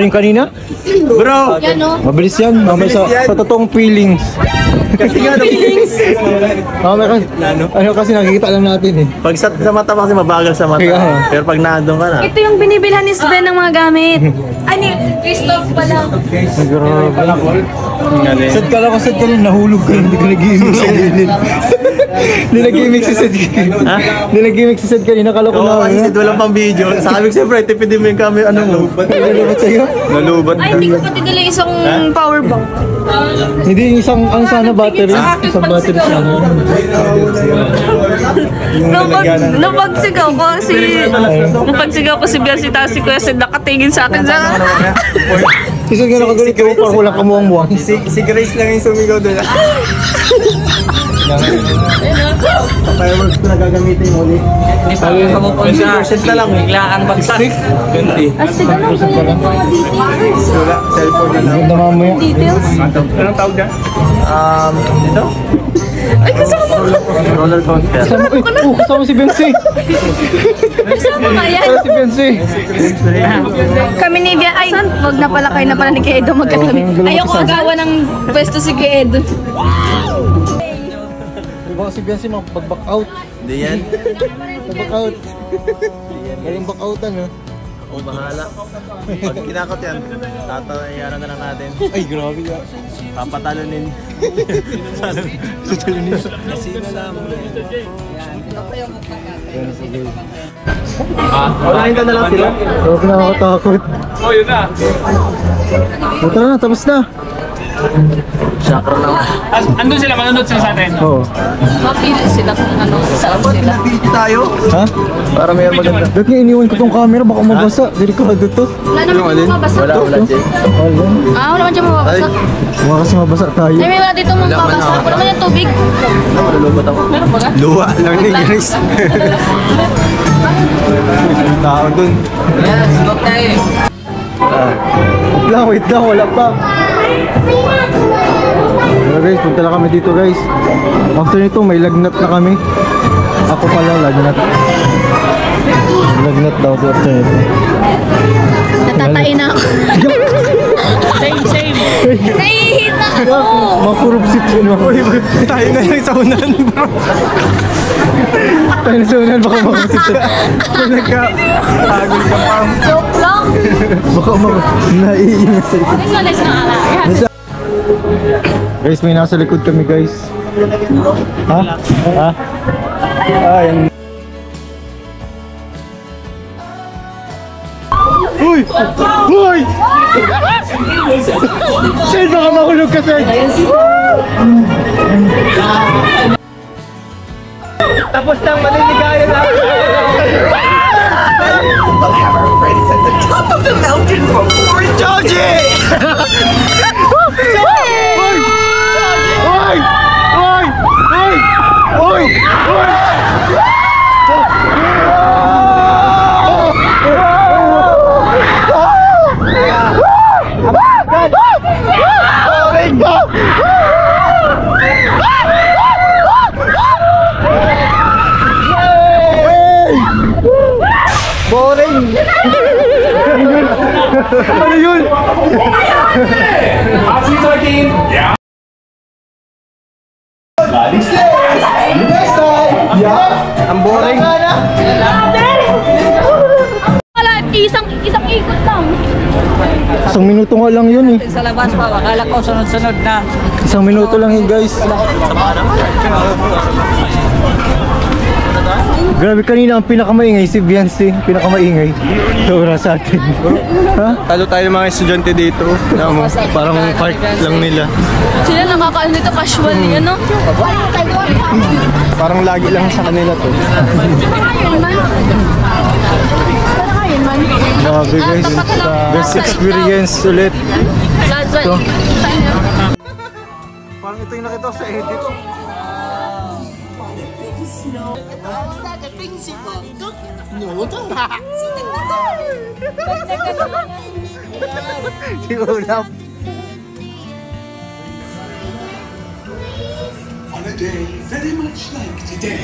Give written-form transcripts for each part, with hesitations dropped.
Yung kanina? Bro! Yan o. Mabilis yan. Mamay sa totoong feelings. Kasi nga feelings! Mamay kasi nakikita lang natin eh. Pag sa mata kasi mabagal sa mata. Kaya, pero pag nandun ka na. Ito yung binibilhan ni Sven ng mga gamit. Ay, ni Christoph pala. Grabe. Sad ka lang ako, sad ka rin. Nahulog ka rin. Hindi ka nag-iimik sa gilid. Hindi nag-iimik si Sad kanina. Ha? Hindi nag-iimik si Sad kanina. Nakala ko na. Oo, kasi walang pang video. Sabi ko siyempre, tipidin mo yung kami. Ano mo? Nalubat sa'yo? Nalubat Ay, hindi ko pati dala isang power bank. Hindi, isang ang sana battery. Isang battery sana. Napagsigaw ko si Biancy tapos si Kuya Sid nakatingin sa akin sa... Kasi nga nakagalit ko, parang walang kamuang-muang. Si Grace lang yung sumigaw doon. Fireworks na gagamitin mo ulit. Sabi ko po siya, na lang. biglaan bagsak. 20. Wala, cellphone na lang. Ganda mamaya. Details? Anong tawag dyan? Ito? Ay, kasama ko. Roller coaster. Kasama si Bensi. Kasama ka yan. Si Bensi. Kami ni Bia, ay, wag na pala kayo na pala ni Kuya Edo magkatabi. Ayoko agawan ng pwesto si Kuya Edo. Baka si Bensi mag-back out. Hindi yan. Mag-back out. Galing back out ano. O bahala. Pag kinakot yan, tatayaran na lang natin. Ay, grabe ka. Papatalunin. Tatalunin. Unahin ka na lang sila. Huwag na nakakatakot. Oh, yun na. Puta na, tapos na. Chakra na. Andun sila, manunod sila sa atin. Oo. Mapili sila kung ano, saan sila. Video tayo. Ha? Para mayroon maganda. Ba't nga iniwan ko tong camera? Baka mabasa. Delikado to. Wala naman yung mabasa. Wala, Jay. Wala. Wala naman dyan mababasa. Baka kasi mabasa tayo. Ay, may wala dito mong mababasa. Wala naman yung tubig. Malulubot ako. Meron ba nga? Luwa lang ni Grace. Tao dun. Yes, look tayo. Wait lang, wala pa. So guys, punta na kami dito guys. After nito, may lagnat na kami. Ako pala, lagnat. Lagnat daw po after nito. Natatain na ako. Same. Nahihita ako. Makurupsit yun. Tayo na lang sa unan, bro. Tayo na sa unan, baka makurupsit. Nagka-tagol ka pa. Joke lang. Baka naiingat sa likod. Ay, malas na ala. Guys, may nasa likod kami guys. Ha? Ha? Yan. Uy! Uy! Sir, baka mahulog ka, sir! Tapos nang maliligaya na. We'll have our friends at the top of the mountain for more Georgie! Uy! Uy! Uy! Uy! Uy! Boring! Ano yun? Yeah. Ang boring. Wala, isang ikot lang. Isang minuto nga lang yun eh. Sa labas pa, akala ko sunod-sunod na. Isang minuto lang yun guys. Grabe, kanina ang pinakamaingay si Biancy. Pinakamaingay. Sobra sa atin. Ha? Talo tayo ng mga estudyante dito. Parang park lang nila. Sila nakakaano nito casually, ano? Parang lagi lang sa kanila to. Grabe guys. Best experience ulit. Ito. Parang ito yung nakita ko sa edit. Si Ulap. On a day very much like today.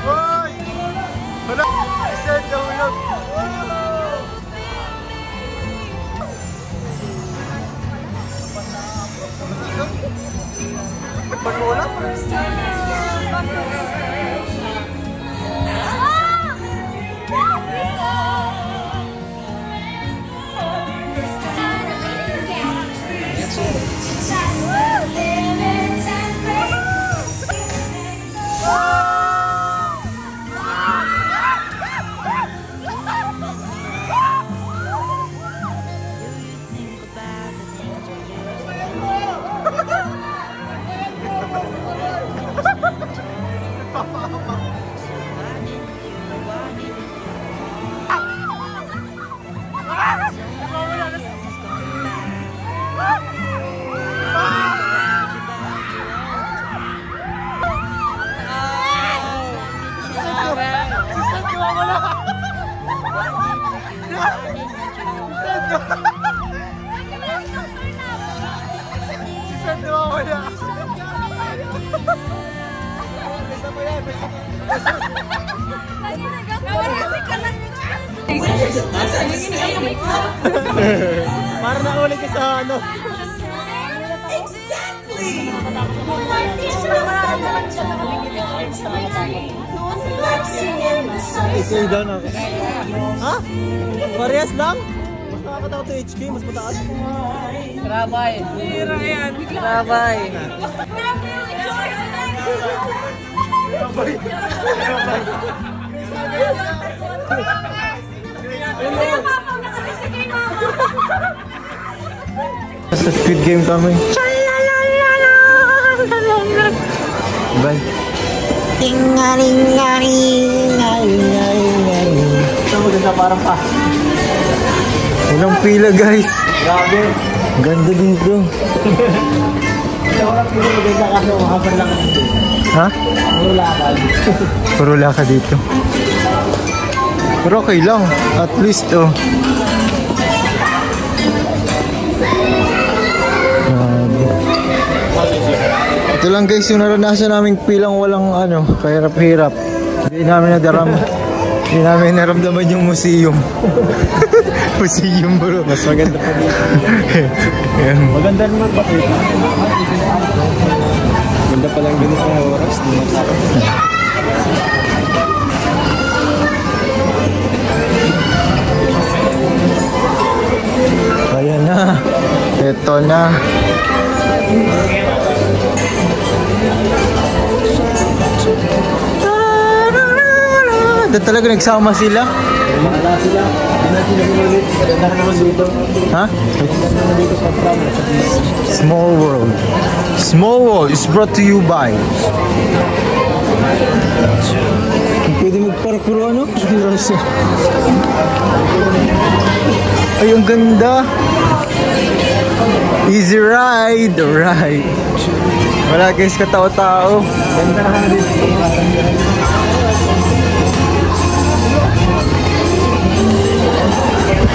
Hoy! Hala! Isend na Ulap. Ulap? Para naulit ka sa ano. Ikaw daw na ako. Ha? Parehas lang? Mas nakakatakot sa HK, mas mataas. Trabay. Trabay. Sa Squid Game kami. Bye. Ito maganda parang pa. Walang pila guys. Grabe. Ganda dito. Ito walang pili maganda kasi makapal lang dito. Ha? Puro lakad. Puro laka dito. Pero okay lang. At least oh. Ito lang guys yung naranasan naming pilang walang ano, kahirap-hirap. Hindi namin naramdaman yung museum. Museum bro. Mas maganda pa dito. Yan. Maganda naman pa dito. Maganda pa lang ganito ang oras. Ayan na. Ito na. Talaga nagsama sila? Wala sila. Hindi na sila ulit. Maganda naman dito. Ha? Maganda naman dito sa prom. Small World. Small World is brought to you by. Pwede magparkour ano? Ay, ang ganda. Easy ride. Alright. Wala guys, katao-tao. Ganda naman dito.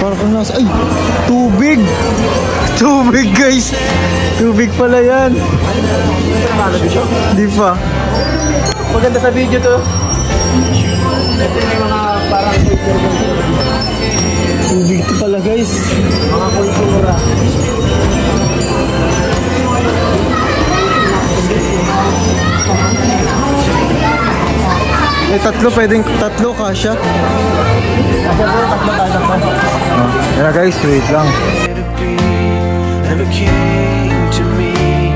Parang kung nasa... Ay! Tubig! Tubig guys! Tubig pala yan! Di pa. Maganda sa video to. Ito yung mga parang picture mo. Tubig to pala guys. Mga kultura. Eh, pwedeng tatlo kasya. Yan na guys, wait lang. Never came to me.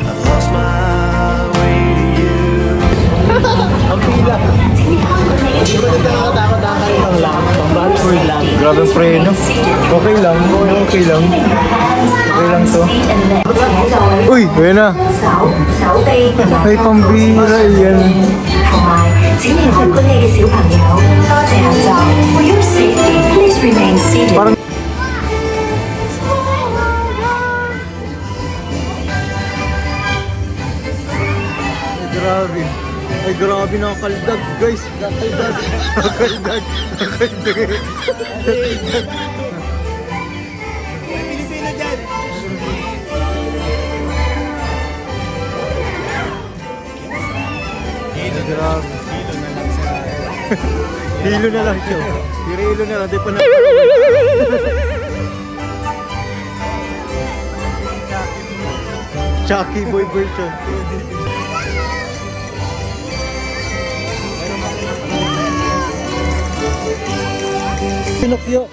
I've lost my way to you. Ang pila. Hindi ko nito nakatakot-takot lang lang. Pang-backward lang. Grabe ang preno. Okay lang, okay lang. Okay lang to. Uy, ayan na. Ay, pambira yan. 請你看管你嘅小朋友，多謝合作。For your safety, please remain seated. Parang Ay, grabe. Ay, grabe, Nakaldag guys. Nakaldag. Nakaldag. Nakaldag. Pilipino dyan. Grabe. Hilo na lang siya. Hilo na lang. Di pa na. Chucky boy version. Pinocchio.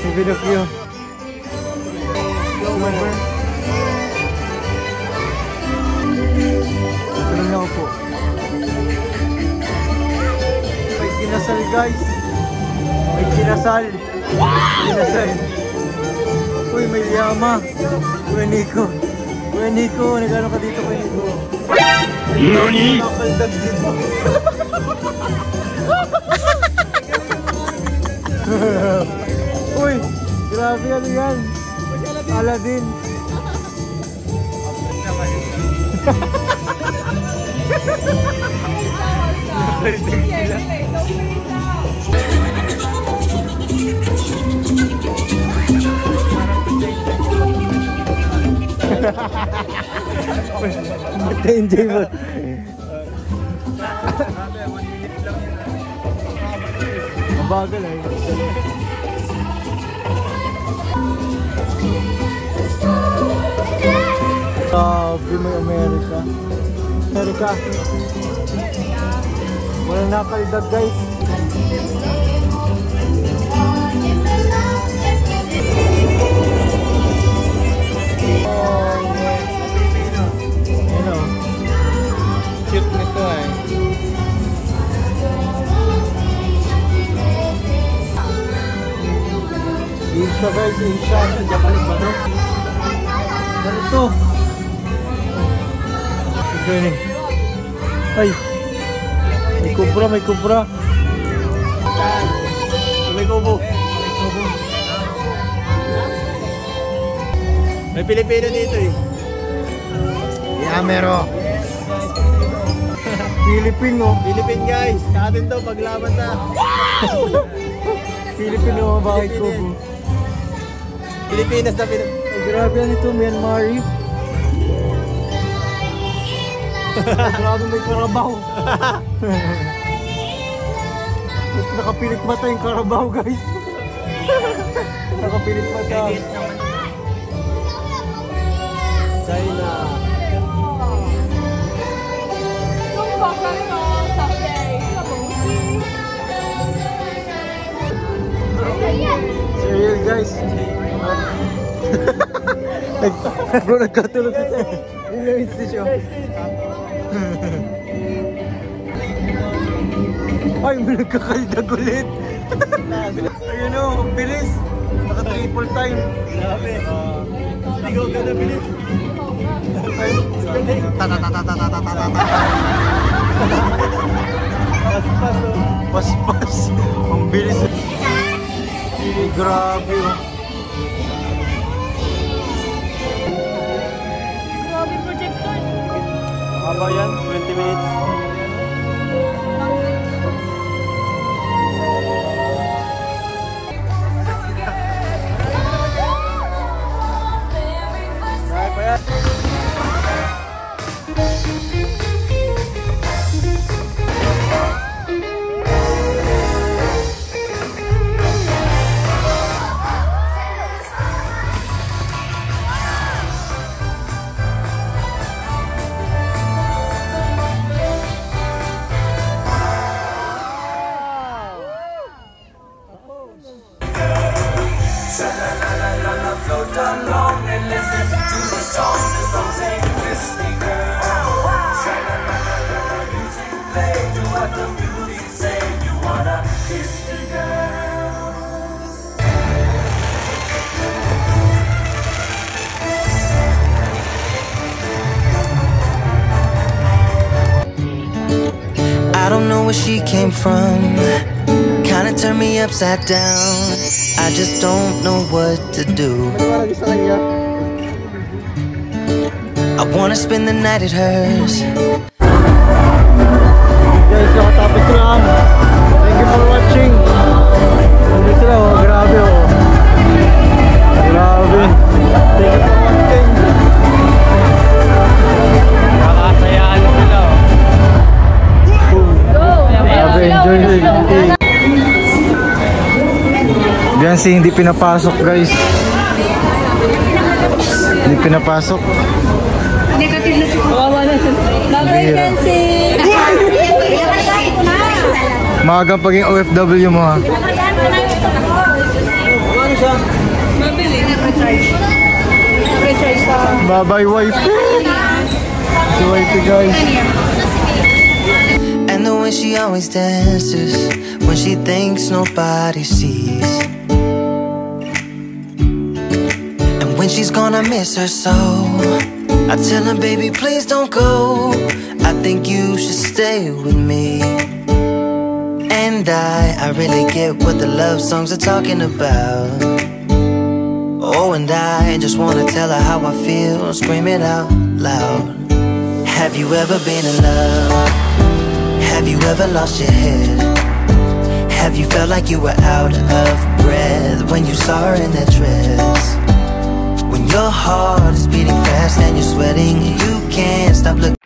Si Pinocchio. Ito na ako po. May kinasal guys. May kinasal. Kinasal. Uy, may yama. Kuya Nico. Kuya Nico, nagano ka dito Kuya Nico? Nani? Nakaldag dito. Uy, grabe ano yan. Aladdin. Enjoy mo. Mabagal eh. Sabi may Amerika. Amerika. Wala nakaldag guys. Cute nito eh. Asia guys, Asia. Japanese ba ito? Ganito. Galing. Ay. May kubra, may kubra. May kubo. May Pilipino dito eh. Yamero. Filipino. Philippine guys. Sa atin to, paglaban na. Filipino, bakit kubo? Pilipinas na Pilipinas. Ay, grabe yan ito, Myanmar. Grabe may karabaw. Nakapilit mata yung karabaw guys. Nakapilit mata. China. Serial guys. Bro, nagkatulog kita eh. Yun yung instisyon. Ay, may nagkakaldag ulit. Ayun o, bilis. Naka triple time. Grabe. Hindi ko gano'n bilis. Ay, Paspas o. paspas. Ang bilis. Grabe o. Grabe projector. Haba yan, 20 minutes. Kaya pa yan. I don't know where she came from. Kinda turned me upside down. I just don't know what to do. I wanna spend the night at hers. lang. Thank you for watching. Hindi sila, oh. Grabe, oh. Grabe. Thank you for watching. Nakakasayaan sila. Grabe, enjoy nila. Beyonce hindi pinapasok, guys. Hindi pinapasok. Bye-bye, Nancy! Maagang paging OFW mo, ha. Bye-bye, wife. Si wife, guys. And the way she always dances when she thinks nobody sees. And when she's gonna miss her so, I tell her, baby, please don't go. I think you should stay with me. And I really get what the love songs are talking about. Oh, and I just wanna tell her how I feel, scream it out loud. Have you ever been in love? Have you ever lost your head? Have you felt like you were out of breath when you saw her in that dress? When your heart is beating fast and you're sweating, you can't stop looking.